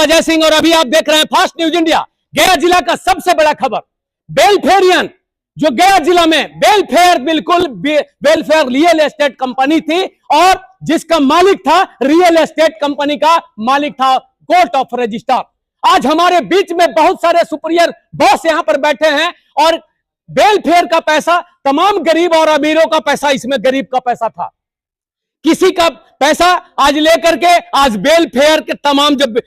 अजय सिंह और अभी आप देख रहे हैं फास्ट न्यूज इंडिया। गया जिला का सबसे बड़ा खबर, बेलफेरियन जो गया जिला में बेलफेयर, बिल्कुल बेलफेयर रियल एस्टेट कंपनी थी और जिसका मालिक था, रियल एस्टेट कंपनी का मालिक था कोर्ट ऑफ रजिस्ट्रार। आज हमारे बीच में बहुत सारे सुपीरियर बॉस यहां पर बैठे हैं और बेलफेयर का पैसा, तमाम गरीब और अमीरों का पैसा, इसमें गरीब का पैसा था। किसी का पैसा आज लेकर के आज बेलफेयर के तमाम जब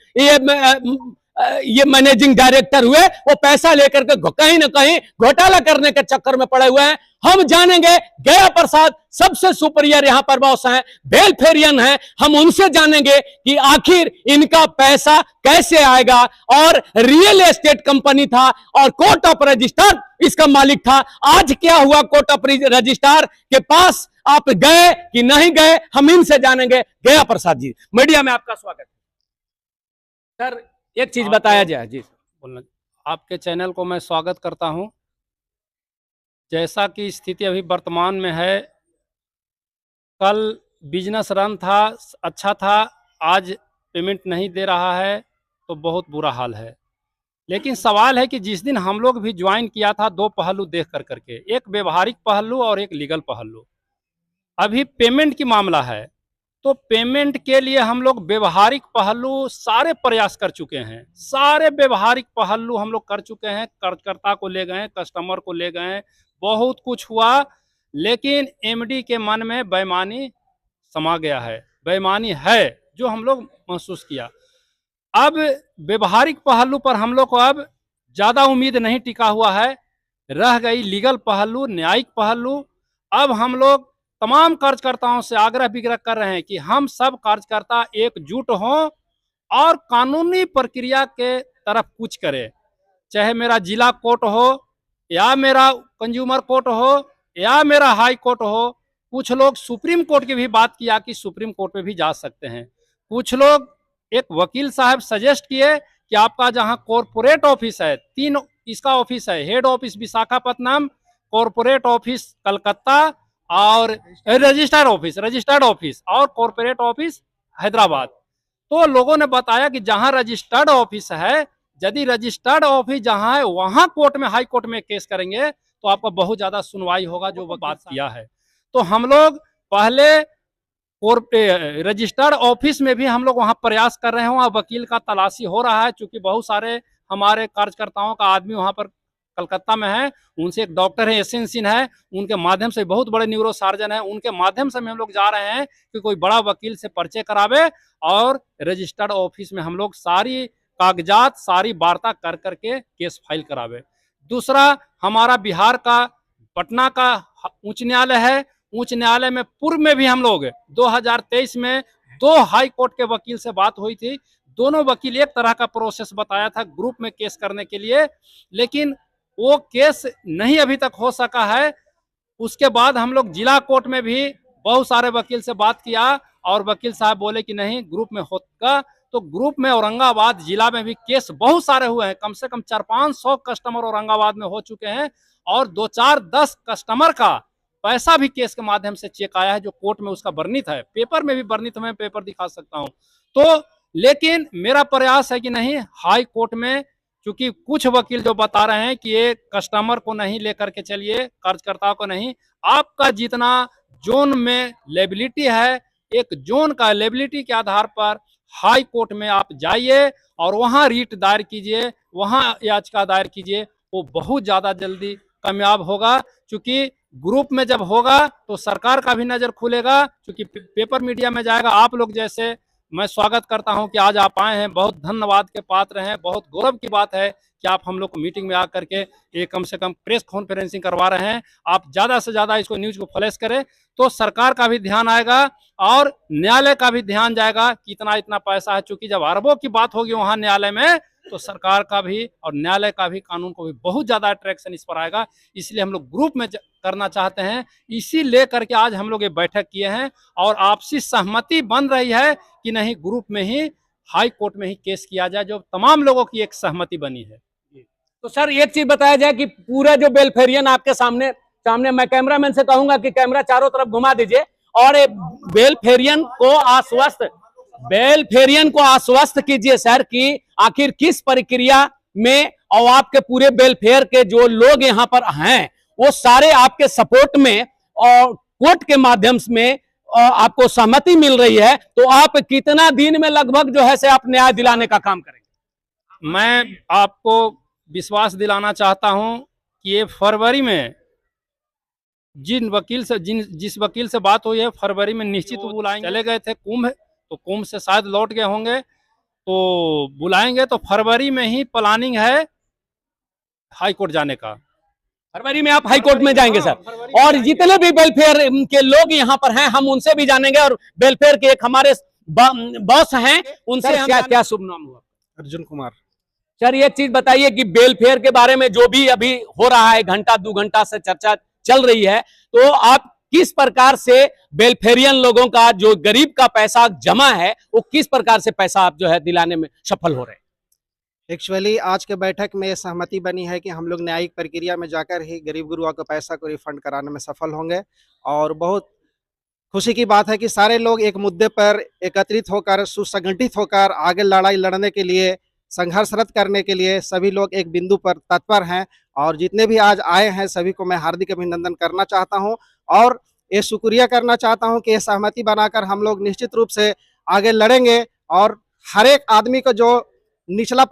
ये मैनेजिंग डायरेक्टर हुए, वो पैसा लेकर के कहीं ना कहीं घोटाला करने के चक्कर में पड़े हुए हैं। हम जानेंगे, गया प्रसाद सबसे सुपीरियर यहां पर बॉस हैं, बेलफेरियन हैं, हम उनसे जानेंगे कि आखिर इनका पैसा कैसे आएगा। और रियल एस्टेट कंपनी था और कोर्ट ऑफ रजिस्ट्रार इसका मालिक था। आज क्या हुआ कोर्ट ऑफ रजिस्ट्रार के पास, आप गए कि नहीं गए, हम इनसे जानेंगे। गया प्रसाद जी, मीडिया में आपका स्वागत है। सर एक चीज बताया जाए जी। बोलना, आपके चैनल को मैं स्वागत करता हूं। जैसा कि स्थिति अभी वर्तमान में है, कल बिजनेस रन था, अच्छा था, आज पेमेंट नहीं दे रहा है तो बहुत बुरा हाल है। लेकिन सवाल है कि जिस दिन हम लोग भी ज्वाइन किया था, दो पहलू देख करके, एक व्यवहारिक पहलू और एक लीगल पहलू। अभी पेमेंट की मामला है तो पेमेंट के लिए हम लोग व्यवहारिक पहलू सारे प्रयास कर चुके हैं, सारे व्यवहारिक पहलू हम लोग कर चुके हैं। कर्जकर्ता को ले गए, कस्टमर को ले गए, बहुत कुछ हुआ, लेकिन एमडी के मन में बेईमानी समा गया है, बेईमानी है जो हम लोग महसूस किया। अब व्यवहारिक पहलू पर हम लोग को अब ज़्यादा उम्मीद नहीं टिका हुआ है, रह गई लीगल पहलू, न्यायिक पहलू। अब हम लोग तमाम कर्जकर्ताओं से आग्रह विग्रह कर रहे हैं कि हम सब कर्जकर्ता एकजुट हों और कानूनी प्रक्रिया के तरफ कुछ करें, चाहे मेरा जिला कोर्ट हो या मेरा कंज्यूमर कोर्ट हो या मेरा हाई कोर्ट हो। कुछ लोग सुप्रीम कोर्ट की भी बात किया कि सुप्रीम कोर्ट में भी जा सकते हैं। कुछ लोग, एक वकील साहब सजेस्ट किए कि आपका जहां कॉरपोरेट ऑफिस है, 3 इसका ऑफिस है, head office Visakhapatnam, corporate office Calcutta और रजिस्टर्ड ऑफिस और कॉरपोरेट ऑफिस हैदराबाद। तो लोगों ने बताया कि जहां रजिस्टर्ड ऑफिस है, यदि रजिस्टर्ड ऑफिस जहां है वहां कोर्ट में, हाई कोर्ट में केस करेंगे तो आपका बहुत ज्यादा सुनवाई होगा, जो बात किया है। तो हम लोग पहले रजिस्टर्ड ऑफिस में भी हम लोग वहां प्रयास कर रहे हैं, वहां वकील का तलाशी हो रहा है, क्योंकि बहुत सारे हमारे कार्यकर्ताओं का आदमी वहां पर कलकत्ता में है। उनसे एक डॉक्टर है, एसएन सिंह है, उनके माध्यम से, बहुत बड़े न्यूरो सर्जन है, उनके माध्यम से हम लोग जा रहे हैं कि कोई बड़ा वकील से परिचय करावे और रजिस्टर्ड ऑफिस में हम लोग सारी कागजात, सारी वार्ता कर करके केस फाइल करावे। दूसरा, हमारा बिहार का पटना का उच्च न्यायालय है, उच्च न्यायालय में पूर्व में भी हम लोग 2023 में 2 हाई कोर्ट के वकील से बात हुई थी। दोनों वकील एक तरह का प्रोसेस बताया था ग्रुप में केस करने के लिए, लेकिन वो केस नहीं अभी तक हो सका है। उसके बाद हम लोग जिला कोर्ट में भी बहुत सारे वकील से बात किया और वकील साहब बोले कि नहीं, ग्रुप में होगा। तो ग्रुप में औरंगाबाद जिला में भी केस बहुत सारे हुए हैं, कम से कम 400-500 कस्टमर औरंगाबाद में हो चुके हैं और 2-4-10 कस्टमर का पैसा भी केस के माध्यम से चेक आया है, जो कोर्ट में उसका वर्णित है, पेपर में भी वर्णित, मैं पेपर दिखा सकता हूं। तो लेकिन मेरा प्रयास है कि नहीं, हाई कोर्ट में, क्योंकि कुछ वकील जो बता रहे हैं कि ये कस्टमर को नहीं लेकर के चलिए, कर्जकर्ता को नहीं, आपका जितना जोन में लेबिलिटी है, एक जोन का लेबिलिटी के आधार पर हाई कोर्ट में आप जाइए और वहां रीट दायर कीजिए, वहां याचिका दायर कीजिए, वो बहुत ज्यादा जल्दी कामयाब होगा। क्योंकि ग्रुप में जब होगा तो सरकार का भी नजर खुलेगा, क्योंकि पेपर मीडिया में जाएगा। आप लोग जैसे, मैं स्वागत करता हूं कि आज आप आए हैं, बहुत धन्यवाद के पात्र हैं, बहुत गौरव की बात है कि आप हम लोग को मीटिंग में आकर के एक कम से कम प्रेस कॉन्फ्रेंसिंग करवा रहे हैं। आप ज़्यादा से ज़्यादा इसको न्यूज़ को फ्लैश करें तो सरकार का भी ध्यान आएगा और न्यायालय का भी ध्यान जाएगा कि इतना पैसा है। चूंकि जब अरबों की बात होगी वहाँ न्यायालय में, तो सरकार का भी और न्यायालय का भी, कानून को भी बहुत ज़्यादा अट्रैक्शन इस पर आएगा। इसलिए हम लोग ग्रुप में करना चाहते हैं, इसी लेकर के आज हम लोग ये बैठक किए हैं और आपसी सहमति बन रही है कि नहीं, ग्रुप में ही, हाई कोर्ट में ही केस किया जाए, जो तमाम लोगों की एक सहमति बनी है। तो सर एक चीज बताया जाए कि पूरा जो बेलफेरियन आपके सामने मैं कैमरामैन से कहूंगा कि कैमरा चारों तरफ घुमा दीजिए और बेलफेरियन को आश्वस्त बेलफेरियन को आश्वस्त कीजिए सर कि आखिर किस प्रक्रिया में, और आपके पूरे वेलफेयर के जो लोग यहाँ पर हैं वो सारे आपके सपोर्ट में और कोर्ट के माध्यम में आपको सहमति मिल रही है, तो आप कितना दिन में लगभग जो है से आप न्याय दिलाने का काम करेंगे? मैं आपको विश्वास दिलाना चाहता हूं कि ये फरवरी में जिस वकील से बात हुई है, फरवरी में निश्चित बुलाएंगे। चले गए थे कुंभ, तो कुंभ से शायद लौट गए होंगे, तो बुलाएंगे। तो फरवरी में ही प्लानिंग है हाई कोर्ट जाने का। फरवरी में आप हाई कोर्ट में जाएंगे सर? और जितने भी वेलफेयर के लोग यहाँ पर हैं हम उनसे भी जानेंगे, और वेलफेयर के एक हमारे बॉस हैं उनसे क्या शुभ नाम हुआ? अर्जुन कुमार। सर ये चीज बताइए कि वेलफेयर के बारे में जो भी अभी हो रहा है, घंटा 2 घंटा से चर्चा चल रही है, तो आप किस प्रकार से वेलफेरियन लोगों का जो गरीब का पैसा जमा है वो किस प्रकार से पैसा आप जो है दिलाने में सफल हो रहे हैं? एक्चुअली आज के बैठक में सहमति बनी है कि हम लोग न्यायिक प्रक्रिया में जाकर ही गरीब गुरुआ के पैसा को रिफंड कराने में सफल होंगे। और बहुत खुशी की बात है कि सारे लोग एक मुद्दे पर एकत्रित होकर, सुसंगठित होकर आगे लड़ाई लड़ने के लिए, संघर्षरत करने के लिए सभी लोग एक बिंदु पर तत्पर हैं। और जितने भी आज आए हैं सभी को मैं हार्दिक अभिनंदन करना चाहता हूं, और ये शुक्रिया करना चाहता हूं कि ये सहमति बनाकर हम लोग निश्चित रूप से आगे लड़ेंगे और हर एक आदमी को जो निचला